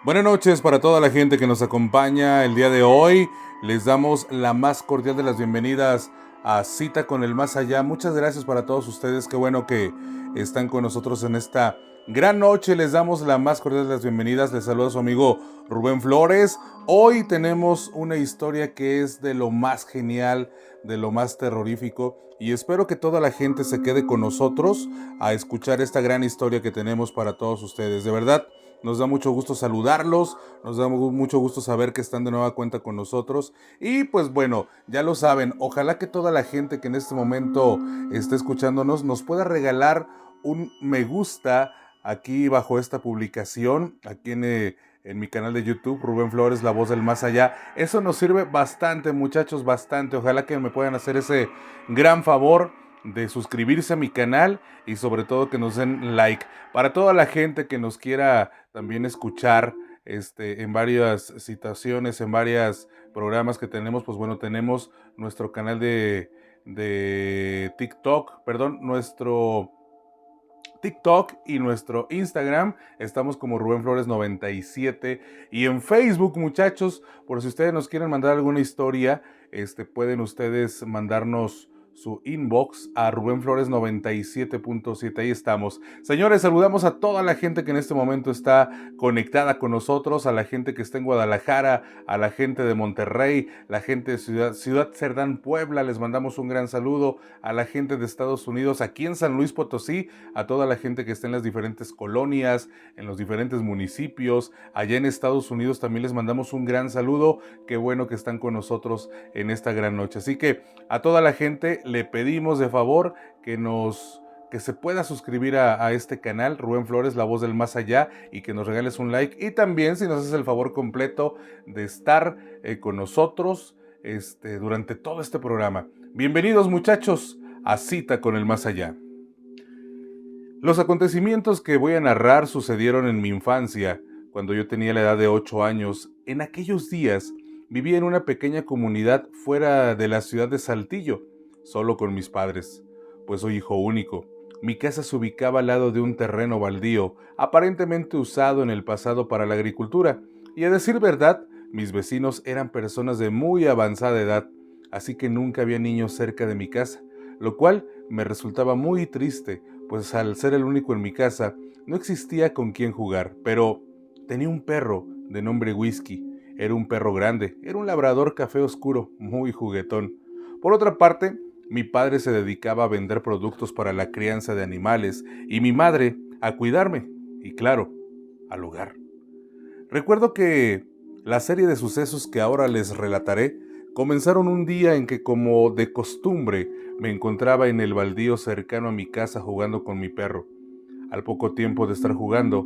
Buenas noches para toda la gente que nos acompaña el día de hoy. Les damos la más cordial de las bienvenidas a Cita con el Más Allá. Muchas gracias para todos ustedes. Qué bueno que están con nosotros en esta gran noche. Les damos la más cordial de las bienvenidas. Les saluda su amigo Rubén Flores. Hoy tenemos una historia que es de lo más genial, de lo más terrorífico. Y espero que toda la gente se quede con nosotros a escuchar esta gran historia que tenemos para todos ustedes. De verdad, nos da mucho gusto saludarlos, nos da mucho gusto saber que están de nueva cuenta con nosotros. Y pues bueno, ya lo saben, ojalá que toda la gente que en este momento esté escuchándonos nos pueda regalar un me gusta aquí bajo esta publicación, aquí en mi canal de YouTube, Rubén Flores, La Voz del Más Allá. Eso nos sirve bastante, muchachos, bastante. Ojalá que me puedan hacer ese gran favor de suscribirse a mi canal y sobre todo que nos den like. Para toda la gente que nos quiera también escuchar en varias situaciones, en varios programas que tenemos, pues bueno, tenemos nuestro canal de TikTok, perdón, nuestro TikTok y nuestro Instagram. Estamos como Rubén Flores 97 y en Facebook, muchachos, por si ustedes nos quieren mandar alguna historia, pueden ustedes mandarnos su inbox a Rubén Flores 97.7. Ahí estamos. Señores, saludamos a toda la gente que en este momento está conectada con nosotros, a la gente que está en Guadalajara, a la gente de Monterrey, la gente de Ciudad Cerdán, Puebla. Les mandamos un gran saludo a la gente de Estados Unidos, aquí en San Luis Potosí, a toda la gente que está en las diferentes colonias, en los diferentes municipios. Allá en Estados Unidos también les mandamos un gran saludo. Qué bueno que están con nosotros en esta gran noche. Así que a toda la gente le pedimos de favor que se pueda suscribir a este canal, Rubén Flores, La Voz del Más Allá, y que nos regales un like. Y también si nos haces el favor completo de estar con nosotros durante todo este programa. Bienvenidos, muchachos, a Cita con el Más Allá. Los acontecimientos que voy a narrar sucedieron en mi infancia, cuando yo tenía la edad de 8 años. En aquellos días vivía en una pequeña comunidad fuera de la ciudad de Saltillo, solo con mis padres, pues soy hijo único. Mi casa se ubicaba al lado de un terreno baldío, aparentemente usado en el pasado para la agricultura, y a decir verdad, mis vecinos eran personas de muy avanzada edad, así que nunca había niños cerca de mi casa, lo cual me resultaba muy triste, pues al ser el único en mi casa, no existía con quién jugar, pero tenía un perro de nombre Whisky. Era un perro grande, era un labrador café oscuro, muy juguetón. Por otra parte, mi padre se dedicaba a vender productos para la crianza de animales y mi madre a cuidarme y, claro, al hogar. Recuerdo que la serie de sucesos que ahora les relataré comenzaron un día en que, como de costumbre, me encontraba en el baldío cercano a mi casa jugando con mi perro. Al poco tiempo de estar jugando,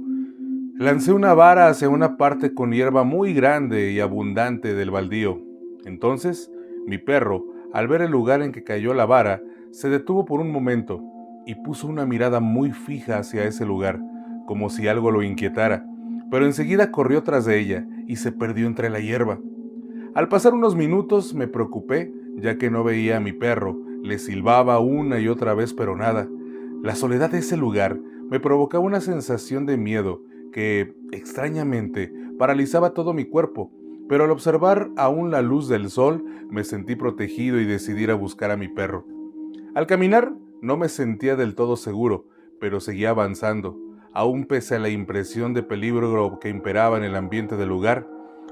lancé una vara hacia una parte con hierba muy grande y abundante del baldío. Entonces, mi perro, al ver el lugar en que cayó la vara, se detuvo por un momento y puso una mirada muy fija hacia ese lugar, como si algo lo inquietara, pero enseguida corrió tras de ella y se perdió entre la hierba. Al pasar unos minutos me preocupé, ya que no veía a mi perro. Le silbaba una y otra vez, pero nada. La soledad de ese lugar me provocaba una sensación de miedo que, extrañamente, paralizaba todo mi cuerpo, pero al observar aún la luz del sol, me sentí protegido y decidí ir a buscar a mi perro. Al caminar, no me sentía del todo seguro, pero seguía avanzando, aún pese a la impresión de peligro que imperaba en el ambiente del lugar.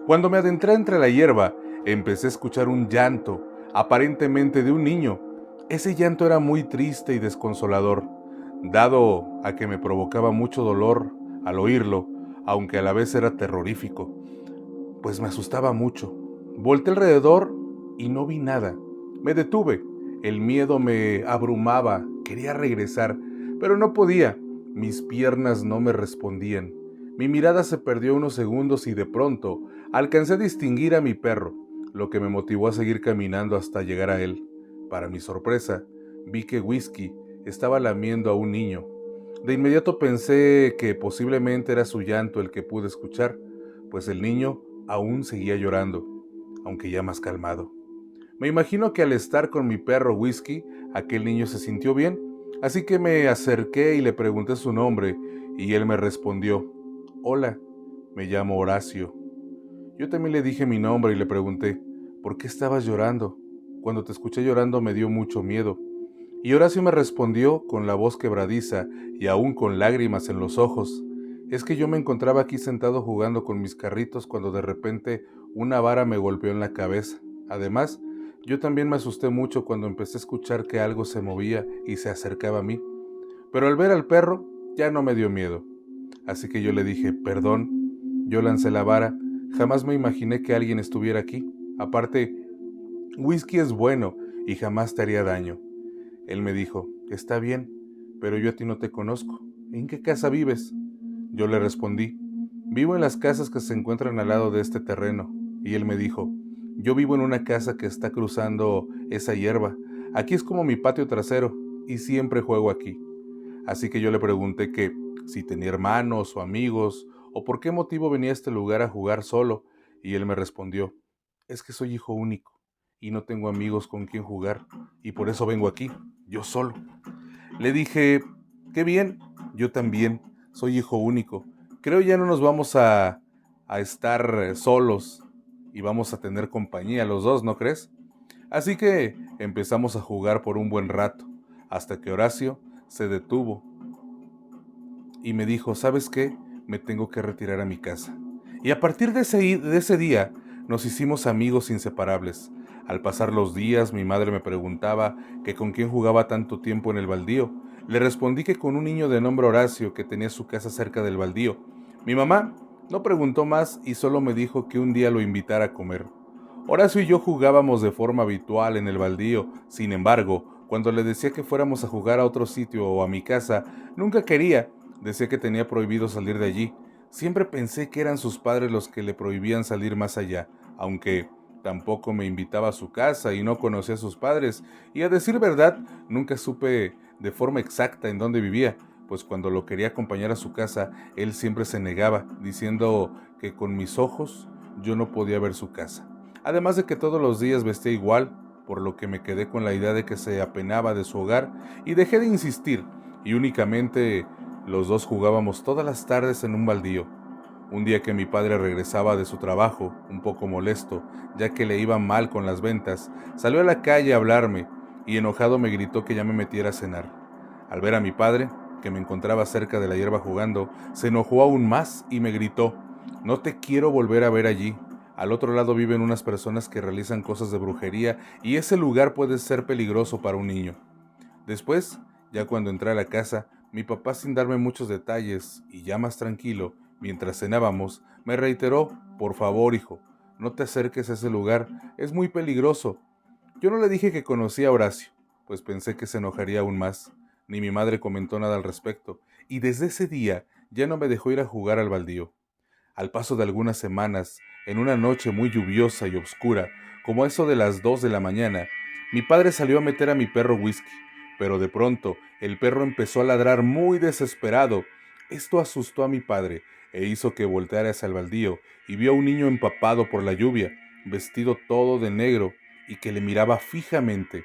Cuando me adentré entre la hierba, empecé a escuchar un llanto, aparentemente de un niño. Ese llanto era muy triste y desconsolador, dado a que me provocaba mucho dolor al oírlo, aunque a la vez era terrorífico, pues me asustaba mucho. Volté alrededor y no vi nada. Me detuve. El miedo me abrumaba. Quería regresar, pero no podía. Mis piernas no me respondían. Mi mirada se perdió unos segundos y de pronto alcancé a distinguir a mi perro, lo que me motivó a seguir caminando hasta llegar a él. Para mi sorpresa, vi que Whisky estaba lamiendo a un niño. De inmediato pensé que posiblemente era su llanto el que pude escuchar, pues el niño aún seguía llorando, aunque ya más calmado. Me imagino que al estar con mi perro Whisky, aquel niño se sintió bien, así que me acerqué y le pregunté su nombre, y él me respondió: «Hola, me llamo Horacio. Yo también le dije mi nombre y le pregunté, ¿por qué estabas llorando? Cuando te escuché llorando me dio mucho miedo. Y Horacio me respondió con la voz quebradiza y aún con lágrimas en los ojos. Es que yo me encontraba aquí sentado jugando con mis carritos cuando de repente una vara me golpeó en la cabeza. Además, yo también me asusté mucho cuando empecé a escuchar que algo se movía y se acercaba a mí. Pero al ver al perro, ya no me dio miedo. Así que yo le dije, perdón, yo lancé la vara, jamás me imaginé que alguien estuviera aquí. Aparte, whisky es bueno y jamás te haría daño. Él me dijo, está bien, pero yo a ti no te conozco. ¿En qué casa vives? Yo le respondí, vivo en las casas que se encuentran al lado de este terreno. Y él me dijo, yo vivo en una casa que está cruzando esa hierba. Aquí es como mi patio trasero y siempre juego aquí. Así que yo le pregunté que si tenía hermanos o amigos o por qué motivo venía a este lugar a jugar solo. Y él me respondió, es que soy hijo único y no tengo amigos con quien jugar y por eso vengo aquí, yo solo. Le dije, qué bien, yo también soy hijo único. Creo ya no nos vamos a estar solos y vamos a tener compañía los dos, ¿no crees? Así que empezamos a jugar por un buen rato, hasta que Horacio se detuvo y me dijo, ¿sabes qué? Me tengo que retirar a mi casa. Y a partir de ese día nos hicimos amigos inseparables. Al pasar los días, mi madre me preguntaba que con quién jugaba tanto tiempo en el baldío. Le respondí que con un niño de nombre Horacio que tenía su casa cerca del baldío. Mi mamá no preguntó más y solo me dijo que un día lo invitara a comer. Horacio y yo jugábamos de forma habitual en el baldío. Sin embargo, cuando le decía que fuéramos a jugar a otro sitio o a mi casa, nunca quería. Decía que tenía prohibido salir de allí. Siempre pensé que eran sus padres los que le prohibían salir más allá, aunque tampoco me invitaba a su casa y no conocía a sus padres, y a decir verdad, nunca supe de forma exacta en dónde vivía, pues cuando lo quería acompañar a su casa, él siempre se negaba, diciendo que con mis ojos yo no podía ver su casa. Además de que todos los días vestía igual, por lo que me quedé con la idea de que se apenaba de su hogar y dejé de insistir, y únicamente los dos jugábamos todas las tardes en un baldío. Un día que mi padre regresaba de su trabajo, un poco molesto, ya que le iba mal con las ventas, salió a la calle a hablarme y enojado me gritó que ya me metiera a cenar. Al ver a mi padre, que me encontraba cerca de la hierba jugando, se enojó aún más y me gritó, no te quiero volver a ver allí. Al otro lado viven unas personas que realizan cosas de brujería y ese lugar puede ser peligroso para un niño. Después, ya cuando entré a la casa, mi papá, sin darme muchos detalles y ya más tranquilo, mientras cenábamos, me reiteró, por favor, hijo, no te acerques a ese lugar, es muy peligroso. Yo no le dije que conocía a Horacio, pues pensé que se enojaría aún más, ni mi madre comentó nada al respecto, y desde ese día ya no me dejó ir a jugar al baldío. Al paso de algunas semanas, en una noche muy lluviosa y oscura, como eso de las 2 de la mañana, mi padre salió a meter a mi perro Whisky, pero de pronto el perro empezó a ladrar muy desesperado. Esto asustó a mi padre e hizo que volteara hacia el baldío y vio a un niño empapado por la lluvia, vestido todo de negro y que le miraba fijamente.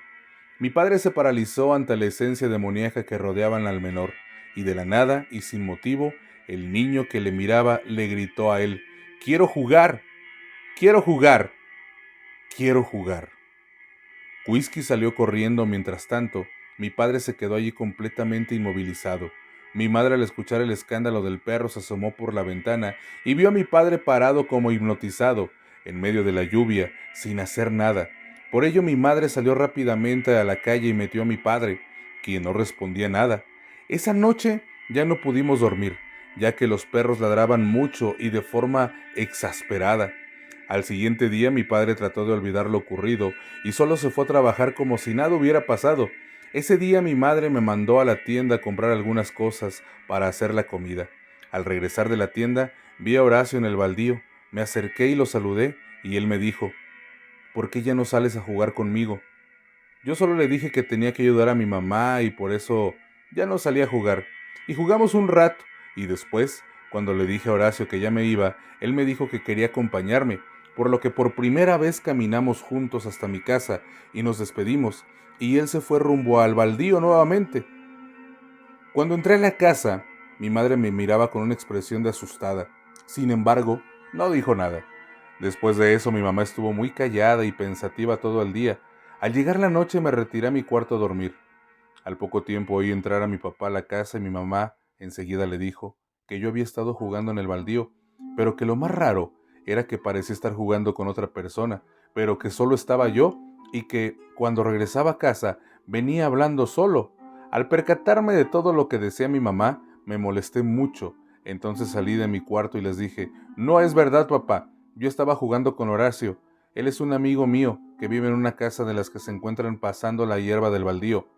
Mi padre se paralizó ante la esencia demoníaca que rodeaban al menor, y de la nada y sin motivo, el niño que le miraba le gritó a él, «¡Quiero jugar! ¡Quiero jugar! ¡Quiero jugar!». Whisky salió corriendo. Mientras tanto, mi padre se quedó allí completamente inmovilizado. Mi madre, al escuchar el escándalo del perro, se asomó por la ventana y vio a mi padre parado como hipnotizado, en medio de la lluvia, sin hacer nada. Por ello mi madre salió rápidamente a la calle y metió a mi padre, quien no respondía nada. Esa noche ya no pudimos dormir, ya que los perros ladraban mucho y de forma exasperada. Al siguiente día mi padre trató de olvidar lo ocurrido y solo se fue a trabajar como si nada hubiera pasado. Ese día mi madre me mandó a la tienda a comprar algunas cosas para hacer la comida. Al regresar de la tienda, vi a Horacio en el baldío. Me acerqué y lo saludé y él me dijo, «¿Por qué ya no sales a jugar conmigo?». Yo solo le dije que tenía que ayudar a mi mamá y por eso ya no salí a jugar. Y jugamos un rato y después, cuando le dije a Horacio que ya me iba, él me dijo que quería acompañarme, por lo que por primera vez caminamos juntos hasta mi casa y nos despedimos, y él se fue rumbo al baldío nuevamente. Cuando entré a la casa, mi madre me miraba con una expresión de asustada. Sin embargo, no dijo nada. Después de eso mi mamá estuvo muy callada y pensativa todo el día. Al llegar la noche me retiré a mi cuarto a dormir. Al poco tiempo oí entrar a mi papá a la casa y mi mamá enseguida le dijo que yo había estado jugando en el baldío, pero que lo más raro era que parecía estar jugando con otra persona, pero que solo estaba yo y que cuando regresaba a casa venía hablando solo. Al percatarme de todo lo que decía mi mamá, me molesté mucho. Entonces salí de mi cuarto y les dije, no es verdad, papá, yo estaba jugando con Horacio. Él es un amigo mío que vive en una casa de las que se encuentran pasando la hierba del baldío.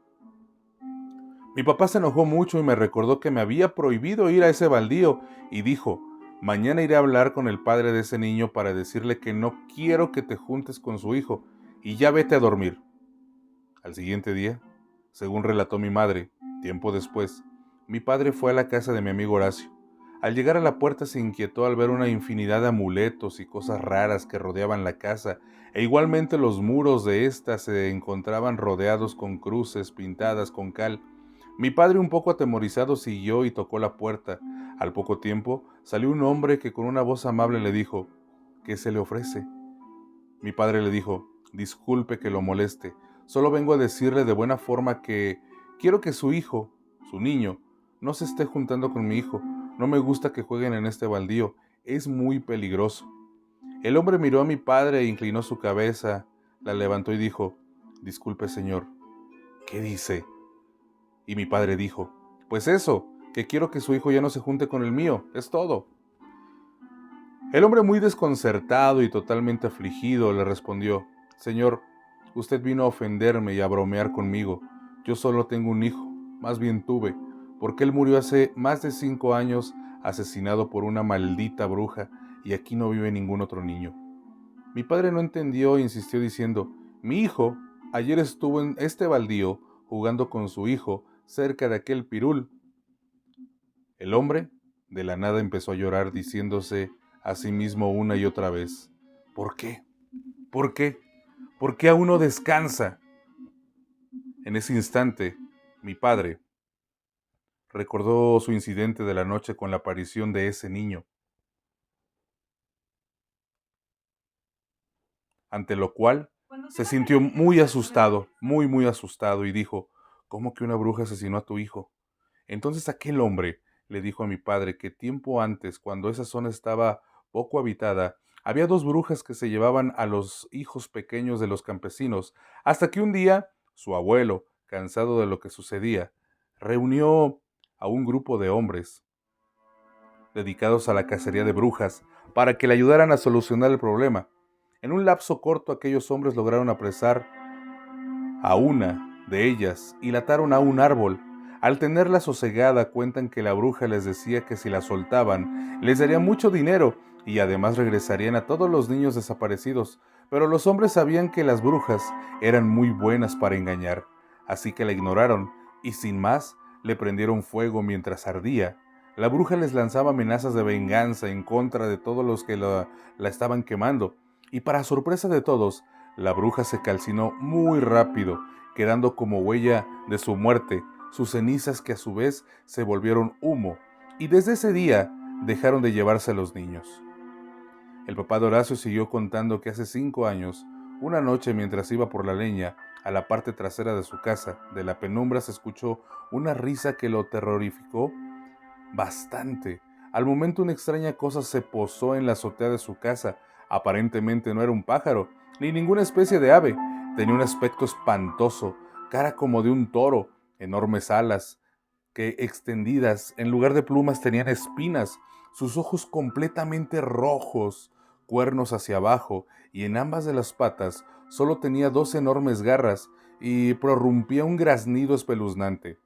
Mi papá se enojó mucho y me recordó que me había prohibido ir a ese baldío y dijo, mañana iré a hablar con el padre de ese niño para decirle que no quiero que te juntes con su hijo y ya vete a dormir. Al siguiente día, según relató mi madre, tiempo después, mi padre fue a la casa de mi amigo Horacio. Al llegar a la puerta se inquietó al ver una infinidad de amuletos y cosas raras que rodeaban la casa, e igualmente los muros de ésta se encontraban rodeados con cruces pintadas con cal. Mi padre, un poco atemorizado, siguió y tocó la puerta. Al poco tiempo salió un hombre que con una voz amable le dijo, ¿qué se le ofrece? Mi padre le dijo, disculpe que lo moleste, solo vengo a decirle de buena forma que quiero que su hijo, su niño, no se esté juntando con mi hijo. No me gusta que jueguen en este baldío, es muy peligroso. El hombre miró a mi padre e inclinó su cabeza, la levantó y dijo, disculpe señor, ¿qué dice? Y mi padre dijo, pues eso, que quiero que su hijo ya no se junte con el mío, es todo. El hombre, muy desconcertado y totalmente afligido, le respondió, señor, usted vino a ofenderme y a bromear conmigo. Yo solo tengo un hijo, más bien tuve, porque él murió hace más de 5 años asesinado por una maldita bruja y aquí no vive ningún otro niño. Mi padre no entendió e insistió diciendo, mi hijo ayer estuvo en este baldío jugando con su hijo cerca de aquel pirul. El hombre de la nada empezó a llorar diciéndose a sí mismo una y otra vez, ¿por qué? ¿Por qué? ¿Por qué aún no descansa? En ese instante, mi padre recordó su incidente de la noche con la aparición de ese niño, ante lo cual se sintió muy asustado, muy asustado y dijo, ¿cómo que una bruja asesinó a tu hijo? Entonces aquel hombre le dijo a mi padre que tiempo antes, cuando esa zona estaba poco habitada, había 2 brujas que se llevaban a los hijos pequeños de los campesinos, hasta que un día su abuelo, cansado de lo que sucedía, reunió a un grupo de hombres dedicados a la cacería de brujas para que le ayudaran a solucionar el problema. En un lapso corto aquellos hombres lograron apresar a una de ellas y la ataron a un árbol. Al tenerla sosegada, cuentan que la bruja les decía que si la soltaban, les daría mucho dinero y además regresarían a todos los niños desaparecidos. Pero los hombres sabían que las brujas eran muy buenas para engañar, así que la ignoraron y sin más le prendieron fuego mientras ardía. La bruja les lanzaba amenazas de venganza en contra de todos los que la estaban quemando, y para sorpresa de todos, la bruja se calcinó muy rápido, quedando como huella de su muerte, sus cenizas que a su vez se volvieron humo, y desde ese día dejaron de llevarse a los niños. El papá de Horacio siguió contando que hace 5 años, una noche mientras iba por la leña, a la parte trasera de su casa, de la penumbra se escuchó una risa que lo terrorificó bastante. Al momento una extraña cosa se posó en la azotea de su casa. Aparentemente no era un pájaro, ni ninguna especie de ave. Tenía un aspecto espantoso, cara como de un toro, enormes alas, que extendidas en lugar de plumas tenían espinas, sus ojos completamente rojos, cuernos hacia abajo, y en ambas de las patas solo tenía 2 enormes garras, y prorrumpía un graznido espeluznante.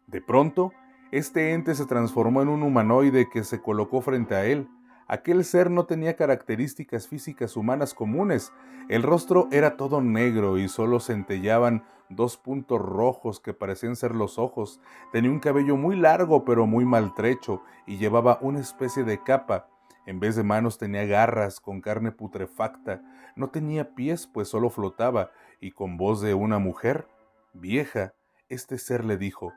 De pronto, este ente se transformó en un humanoide que se colocó frente a él. Aquel ser no tenía características físicas humanas comunes. El rostro era todo negro y solo centellaban 2 puntos rojos que parecían ser los ojos. Tenía un cabello muy largo pero muy maltrecho y llevaba una especie de capa. En vez de manos tenía garras con carne putrefacta. No tenía pies pues solo flotaba, y con voz de una mujer vieja, este ser le dijo: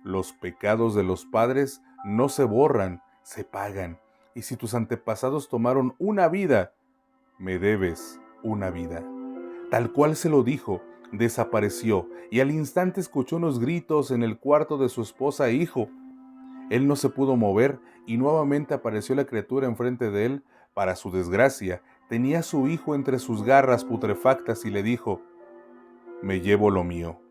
los pecados de los padres no se borran, se pagan. y si tus antepasados tomaron una vida, me debes una vida. Tal cual se lo dijo, desapareció y al instante escuchó unos gritos en el cuarto de su esposa e hijo. Él no se pudo mover y nuevamente apareció la criatura enfrente de él. Para su desgracia, tenía a su hijo entre sus garras putrefactas y le dijo: me llevo lo mío.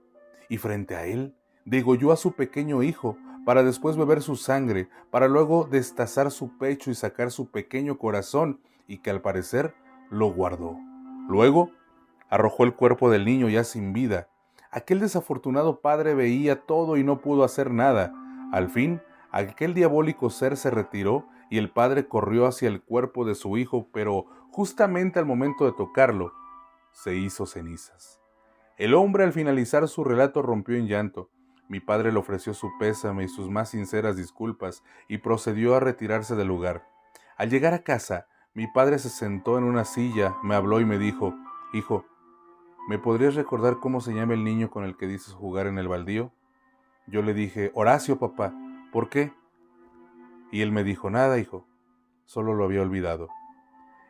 Y frente a él, degolló a su pequeño hijo, para después beber su sangre, para luego destazar su pecho y sacar su pequeño corazón, y que al parecer lo guardó. Luego, arrojó el cuerpo del niño ya sin vida. Aquel desafortunado padre veía todo y no pudo hacer nada. Al fin, aquel diabólico ser se retiró y el padre corrió hacia el cuerpo de su hijo, pero justamente al momento de tocarlo, se hizo cenizas. El hombre al finalizar su relato rompió en llanto. Mi padre le ofreció su pésame y sus más sinceras disculpas y procedió a retirarse del lugar. Al llegar a casa, mi padre se sentó en una silla, me habló y me dijo: hijo, ¿me podrías recordar cómo se llama el niño con el que dices jugar en el baldío? Yo le dije: Horacio, papá. ¿Por qué? Y él me dijo: nada, hijo, solo lo había olvidado.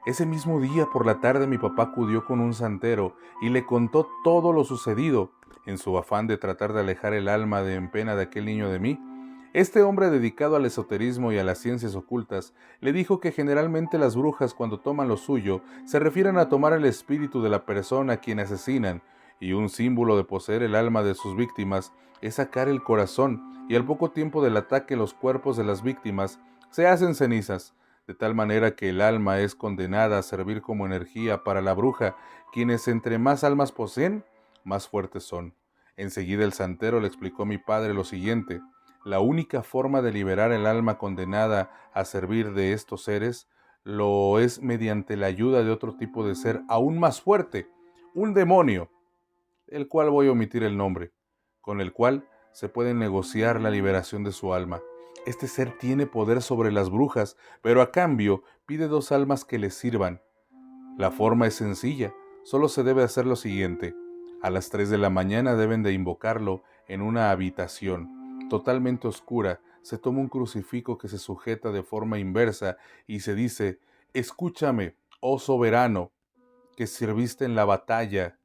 Ese mismo día por la tarde mi papá acudió con un santero y le contó todo lo sucedido. En su afán de tratar de alejar el alma de en pena de aquel niño de mí, este hombre dedicado al esoterismo y a las ciencias ocultas le dijo que generalmente las brujas, cuando toman lo suyo, se refieren a tomar el espíritu de la persona a quien asesinan, y un símbolo de poseer el alma de sus víctimas es sacar el corazón, y al poco tiempo del ataque los cuerpos de las víctimas se hacen cenizas, de tal manera que el alma es condenada a servir como energía para la bruja, quienes entre más almas poseen, más fuertes son. Enseguida el santero le explicó a mi padre lo siguiente: la única forma de liberar el alma condenada a servir de estos seres lo es mediante la ayuda de otro tipo de ser aún más fuerte, un demonio, el cual voy a omitir el nombre, con el cual se puede negociar la liberación de su alma. Este ser tiene poder sobre las brujas, pero a cambio pide 2 almas que le sirvan. La forma es sencilla, solo se debe hacer lo siguiente: a las 3 de la mañana deben de invocarlo en una habitación totalmente oscura. Se toma un crucifijo que se sujeta de forma inversa y se dice: escúchame, oh soberano, que sirviste en la batalla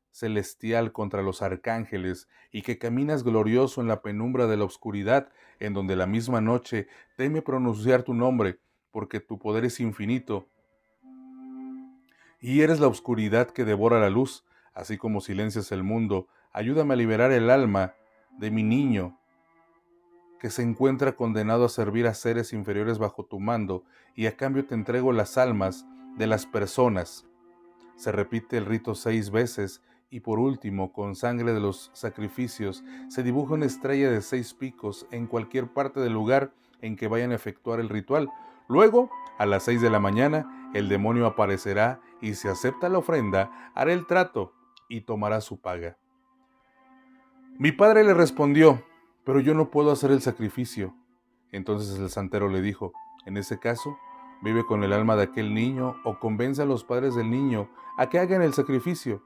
celestial contra los arcángeles y que caminas glorioso en la penumbra de la oscuridad, en donde la misma noche teme pronunciar tu nombre, porque tu poder es infinito y eres la oscuridad que devora la luz, así como silencias el mundo. Ayúdame a liberar el alma de mi niño, que se encuentra condenado a servir a seres inferiores bajo tu mando, y a cambio te entrego las almas de las personas. Se repite el rito 6 veces y por último, con sangre de los sacrificios, se dibuja una estrella de 6 picos en cualquier parte del lugar en que vayan a efectuar el ritual. Luego, a las 6 de la mañana, el demonio aparecerá y si acepta la ofrenda, hará el trato y tomará su paga. Mi padre le respondió: pero yo no puedo hacer el sacrificio. Entonces el santero le dijo: en ese caso, vive con el alma de aquel niño o convence a los padres del niño a que hagan el sacrificio.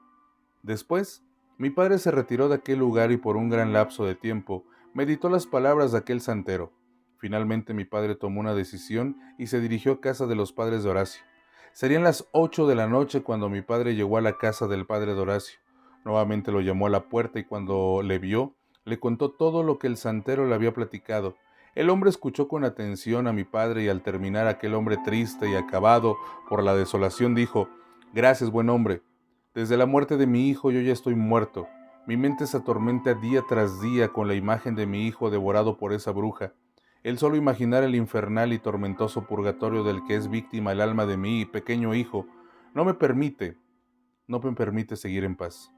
Después, mi padre se retiró de aquel lugar y por un gran lapso de tiempo meditó las palabras de aquel santero. Finalmente mi padre tomó una decisión y se dirigió a casa de los padres de Horacio. Serían las 8 de la noche cuando mi padre llegó a la casa del padre de Horacio. Nuevamente lo llamó a la puerta y cuando le vio, le contó todo lo que el santero le había platicado. El hombre escuchó con atención a mi padre y al terminar aquel hombre triste y acabado por la desolación dijo: gracias, buen hombre. Desde la muerte de mi hijo yo ya estoy muerto. Mi mente se atormenta día tras día con la imagen de mi hijo devorado por esa bruja. El solo imaginar el infernal y tormentoso purgatorio del que es víctima el alma de mi pequeño hijo no me permite seguir en paz.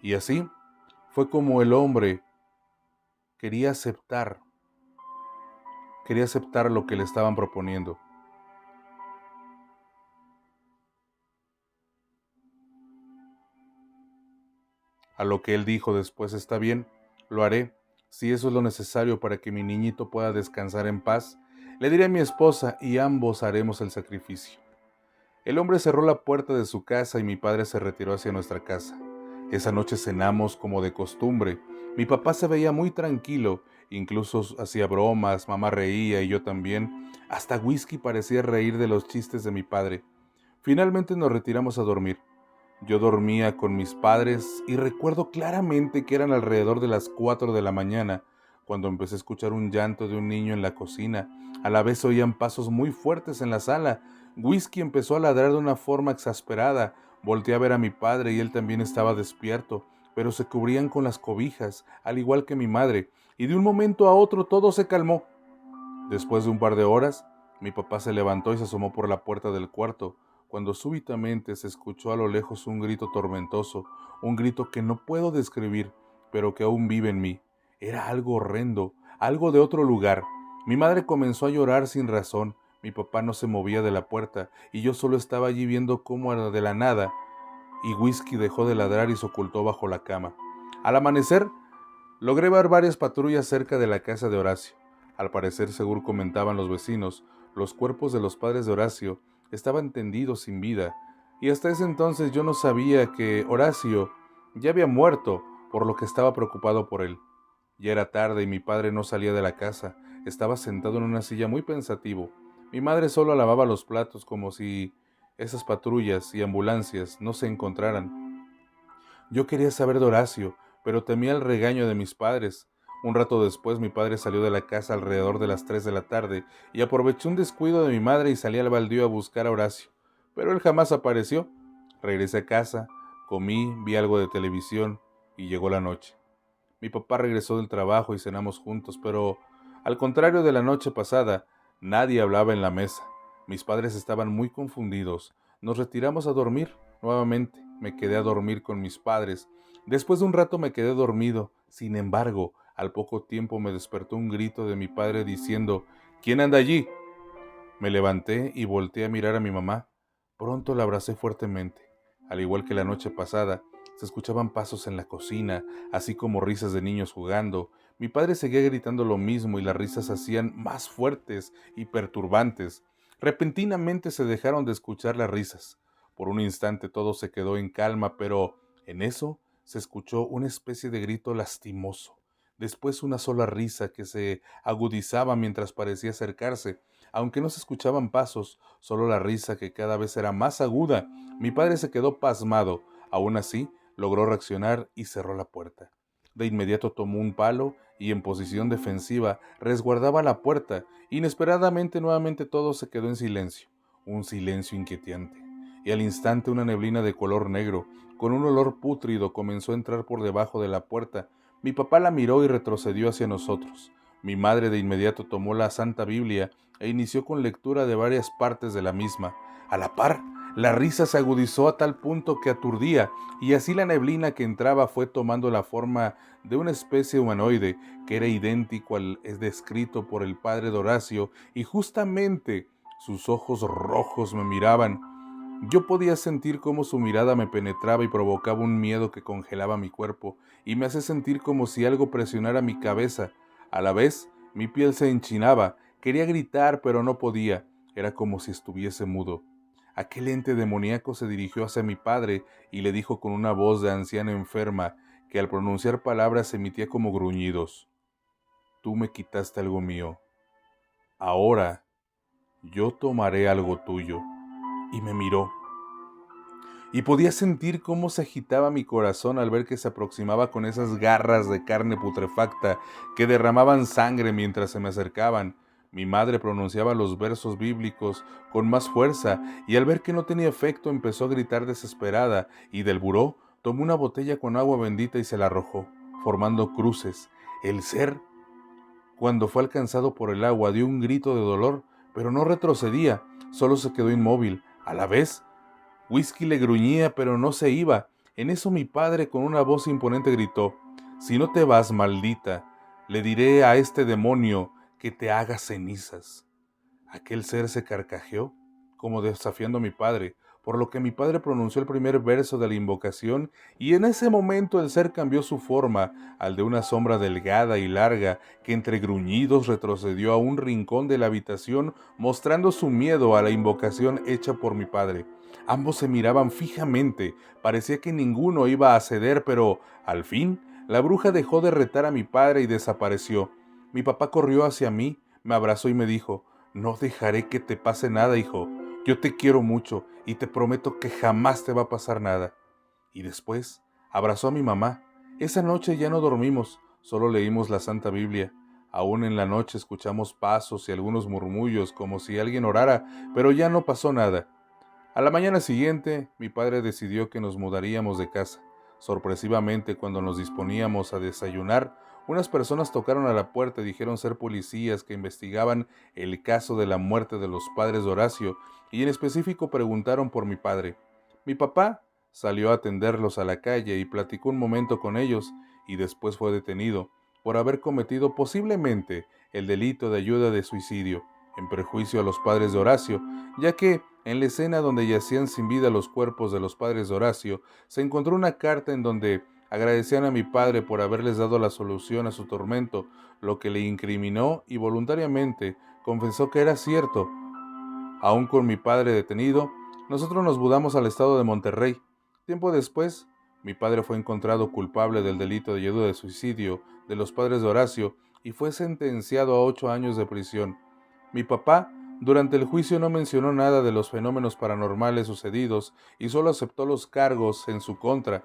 Y así fue como el hombre quería aceptar lo que le estaban proponiendo. A lo que él dijo después: está bien, lo haré, si eso es lo necesario para que mi niñito pueda descansar en paz. Le diré a mi esposa y ambos haremos el sacrificio. El hombre cerró la puerta de su casa y mi padre se retiró hacia nuestra casa. Esa noche cenamos como de costumbre. Mi papá se veía muy tranquilo, incluso hacía bromas, mamá reía y yo también. Hasta Whisky parecía reír de los chistes de mi padre. Finalmente nos retiramos a dormir. Yo dormía con mis padres y recuerdo claramente que eran alrededor de las 4 de la mañana cuando empecé a escuchar un llanto de un niño en la cocina. A la vez oían pasos muy fuertes en la sala. Whisky empezó a ladrar de una forma exasperada. Volteé a ver a mi padre y él también estaba despierto, pero se cubrían con las cobijas, al igual que mi madre, y de un momento a otro todo se calmó. Después de un par de horas, mi papá se levantó y se asomó por la puerta del cuarto, cuando súbitamente se escuchó a lo lejos un grito tormentoso, un grito que no puedo describir, pero que aún vive en mí. Era algo horrendo, algo de otro lugar. Mi madre comenzó a llorar sin razón, mi papá no se movía de la puerta, y yo solo estaba allí viendo cómo de la nada, y Whisky dejó de ladrar y se ocultó bajo la cama. Al amanecer, logré ver varias patrullas cerca de la casa de Horacio. Al parecer, según comentaban los vecinos, los cuerpos de los padres de Horacio estaban tendidos sin vida, y hasta ese entonces yo no sabía que Horacio ya había muerto, por lo que estaba preocupado por él. Ya era tarde y mi padre no salía de la casa, estaba sentado en una silla muy pensativo. Mi madre solo lavaba los platos como si esas patrullas y ambulancias no se encontraran. Yo quería saber de Horacio, pero temía el regaño de mis padres. Un rato después mi padre salió de la casa alrededor de las 3 de la tarde y aproveché un descuido de mi madre y salí al baldío a buscar a Horacio. Pero él jamás apareció. Regresé a casa, comí, vi algo de televisión y llegó la noche. Mi papá regresó del trabajo y cenamos juntos, pero al contrario de la noche pasada, nadie hablaba en la mesa. Mis padres estaban muy confundidos. Nos retiramos a dormir. Nuevamente me quedé a dormir con mis padres. Después de un rato me quedé dormido. Sin embargo, al poco tiempo me despertó un grito de mi padre diciendo: «¿Quién anda allí?». Me levanté y volteé a mirar a mi mamá. Pronto la abracé fuertemente. Al igual que la noche pasada, se escuchaban pasos en la cocina, así como risas de niños jugando. Mi padre seguía gritando lo mismo y las risas se hacían más fuertes y perturbantes. Repentinamente se dejaron de escuchar las risas. Por un instante todo se quedó en calma, pero en eso se escuchó una especie de grito lastimoso. Después una sola risa que se agudizaba mientras parecía acercarse. Aunque no se escuchaban pasos, solo la risa que cada vez era más aguda. Mi padre se quedó pasmado. Aún así, logró reaccionar y cerró la puerta. De inmediato tomó un palo y en posición defensiva resguardaba la puerta. Inesperadamente nuevamente todo se quedó en silencio, un silencio inquietante. Y al instante una neblina de color negro, con un olor pútrido, comenzó a entrar por debajo de la puerta. Mi papá la miró y retrocedió hacia nosotros. Mi madre de inmediato tomó la Santa Biblia e inició con lectura de varias partes de la misma. A la par, la risa se agudizó a tal punto que aturdía, y así la neblina que entraba fue tomando la forma de una especie humanoide que era idéntico al descrito por el padre de Horacio, y justamente sus ojos rojos me miraban. Yo podía sentir cómo su mirada me penetraba y provocaba un miedo que congelaba mi cuerpo, y me hacía sentir como si algo presionara mi cabeza. A la vez, mi piel se enchinaba, quería gritar pero no podía, era como si estuviese mudo. Aquel ente demoníaco se dirigió hacia mi padre y le dijo con una voz de anciana enferma, que al pronunciar palabras emitía como gruñidos: «Tú me quitaste algo mío. Ahora yo tomaré algo tuyo». Y me miró. Y podía sentir cómo se agitaba mi corazón al ver que se aproximaba con esas garras de carne putrefacta que derramaban sangre mientras se me acercaban. Mi madre pronunciaba los versos bíblicos con más fuerza y al ver que no tenía efecto empezó a gritar desesperada y del buró tomó una botella con agua bendita y se la arrojó, formando cruces. El ser, cuando fue alcanzado por el agua, dio un grito de dolor, pero no retrocedía, solo se quedó inmóvil. A la vez, Whisky le gruñía, pero no se iba. En eso mi padre, con una voz imponente, gritó: «Si no te vas, maldita, le diré a este demonio que te haga cenizas». Aquel ser se carcajeó, como desafiando a mi padre, por lo que mi padre pronunció el primer verso de la invocación, y en ese momento el ser cambió su forma al de una sombra delgada y larga, que entre gruñidos retrocedió a un rincón de la habitación, mostrando su miedo a la invocación hecha por mi padre. Ambos se miraban fijamente, parecía que ninguno iba a ceder, pero al fin la bruja dejó de retar a mi padre y desapareció. Mi papá corrió hacia mí, me abrazó y me dijo: no dejaré que te pase nada, hijo. Yo te quiero mucho y te prometo que jamás te va a pasar nada. Y después abrazó a mi mamá. Esa noche ya no dormimos, solo leímos la Santa Biblia. Aún en la noche escuchamos pasos y algunos murmullos como si alguien orara, pero ya no pasó nada. A la mañana siguiente, mi padre decidió que nos mudaríamos de casa. Sorpresivamente, cuando nos disponíamos a desayunar, unas personas tocaron a la puerta y dijeron ser policías que investigaban el caso de la muerte de los padres de Horacio, y en específico preguntaron por mi padre. Mi papá salió a atenderlos a la calle y platicó un momento con ellos, y después fue detenido por haber cometido posiblemente el delito de ayuda de suicidio, en perjuicio a los padres de Horacio, ya que en la escena donde yacían sin vida los cuerpos de los padres de Horacio, se encontró una carta en donde agradecían a mi padre por haberles dado la solución a su tormento, lo que le incriminó, y voluntariamente confesó que era cierto. Aún con mi padre detenido, nosotros nos mudamos al estado de Monterrey. Tiempo después, mi padre fue encontrado culpable del delito de ayuda de suicidio de los padres de Horacio y fue sentenciado a 8 años de prisión. Mi papá, durante el juicio, no mencionó nada de los fenómenos paranormales sucedidos y solo aceptó los cargos en su contra.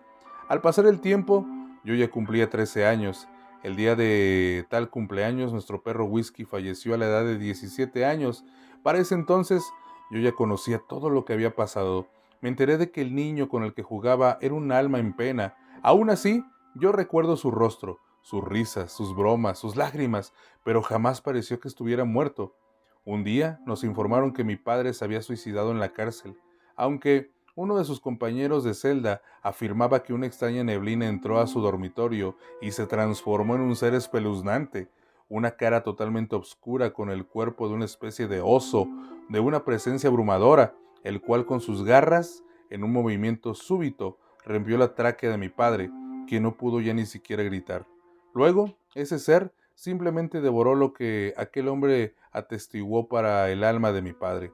Al pasar el tiempo, yo ya cumplía 13 años. El día de tal cumpleaños, nuestro perro Whisky falleció a la edad de 17 años. Para ese entonces, yo ya conocía todo lo que había pasado. Me enteré de que el niño con el que jugaba era un alma en pena. Aún así, yo recuerdo su rostro, sus risas, sus bromas, sus lágrimas, pero jamás pareció que estuviera muerto. Un día nos informaron que mi padre se había suicidado en la cárcel, aunque uno de sus compañeros de celda afirmaba que una extraña neblina entró a su dormitorio y se transformó en un ser espeluznante, una cara totalmente oscura con el cuerpo de una especie de oso, de una presencia abrumadora, el cual con sus garras, en un movimiento súbito, rompió la tráquea de mi padre, que no pudo ya ni siquiera gritar. Luego, ese ser simplemente devoró lo que aquel hombre atestiguó para el alma de mi padre.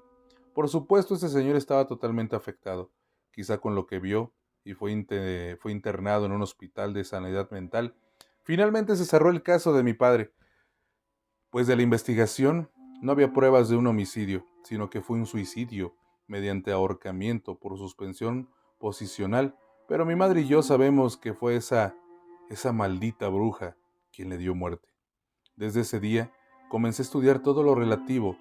Por supuesto, ese señor estaba totalmente afectado, quizá con lo que vio, y fue internado en un hospital de sanidad mental. Finalmente se cerró el caso de mi padre, pues de la investigación no había pruebas de un homicidio, sino que fue un suicidio mediante ahorcamiento por suspensión posicional, pero mi madre y yo sabemos que fue esa maldita bruja quien le dio muerte. Desde ese día comencé a estudiar todo lo relativo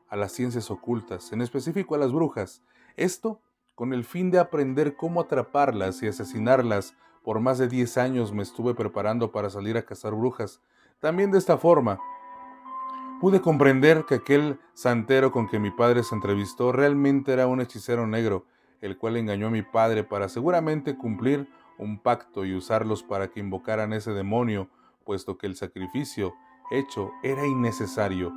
a las ciencias ocultas, en específico a las brujas. Esto con el fin de aprender cómo atraparlas y asesinarlas. Por más de 10 años me estuve preparando para salir a cazar brujas. También de esta forma pude comprender que aquel santero con que mi padre se entrevistó realmente era un hechicero negro, el cual engañó a mi padre para seguramente cumplir un pacto y usarlos para que invocaran ese demonio, puesto que el sacrificio hecho era innecesario,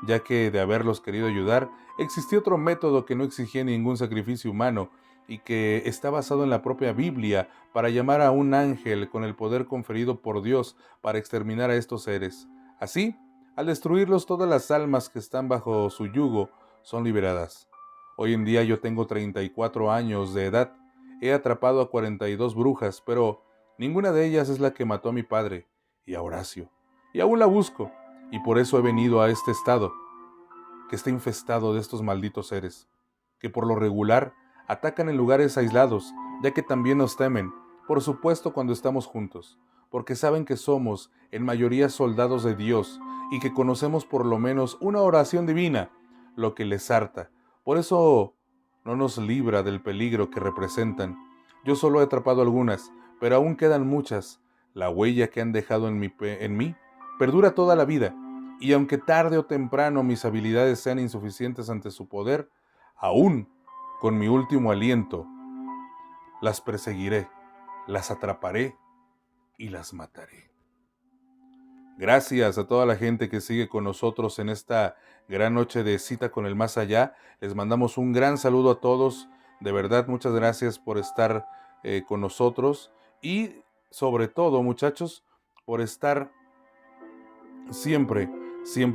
ya que de haberlos querido ayudar, existía otro método que no exigía ningún sacrificio humano y que está basado en la propia Biblia para llamar a un ángel con el poder conferido por Dios para exterminar a estos seres. Así, al destruirlos, todas las almas que están bajo su yugo son liberadas. Hoy en día yo tengo 34 años de edad. He atrapado a 42 brujas, pero ninguna de ellas es la que mató a mi padre y a Horacio. Y aún la busco, y por eso he venido a este estado, que está infestado de estos malditos seres, que por lo regular atacan en lugares aislados, ya que también nos temen, por supuesto cuando estamos juntos, porque saben que somos en mayoría soldados de Dios y que conocemos por lo menos una oración divina, lo que les harta. Por eso no nos libra del peligro que representan. Yo solo he atrapado algunas, pero aún quedan muchas. La huella que han dejado en mí perdura toda la vida, y aunque tarde o temprano mis habilidades sean insuficientes ante su poder, aún con mi último aliento, las perseguiré, las atraparé y las mataré. Gracias a toda la gente que sigue con nosotros en esta gran noche de cita con el más allá. Les mandamos un gran saludo a todos. De verdad, muchas gracias por estar con nosotros y sobre todo, muchachos, por estar siempre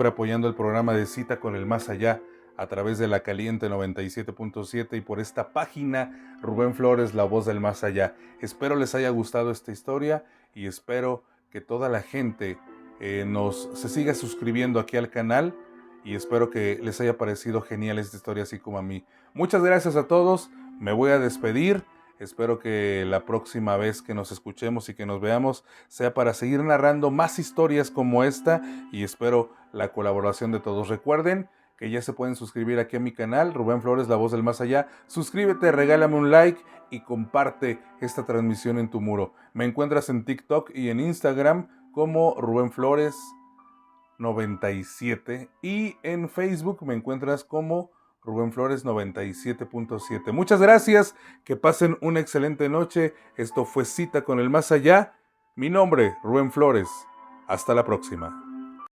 apoyando el programa de Cita con el Más Allá a través de La Caliente 97.7 y por esta página Rubén Flores, La Voz del Más Allá. Espero les haya gustado esta historia y espero que toda la gente se siga suscribiendo aquí al canal y espero que les haya parecido genial esta historia así como a mí. Muchas gracias a todos, me voy a despedir. Espero que la próxima vez que nos escuchemos y que nos veamos sea para seguir narrando más historias como esta y espero la colaboración de todos. Recuerden que ya se pueden suscribir aquí a mi canal, Rubén Flores, La Voz del Más Allá. Suscríbete, regálame un like y comparte esta transmisión en tu muro. Me encuentras en TikTok y en Instagram como Rubén Flores 97 y en Facebook me encuentras como Rubén Flores 97.7. Muchas gracias, que pasen una excelente noche. Esto fue Cita con el Más Allá. Mi nombre, Rubén Flores. Hasta la próxima.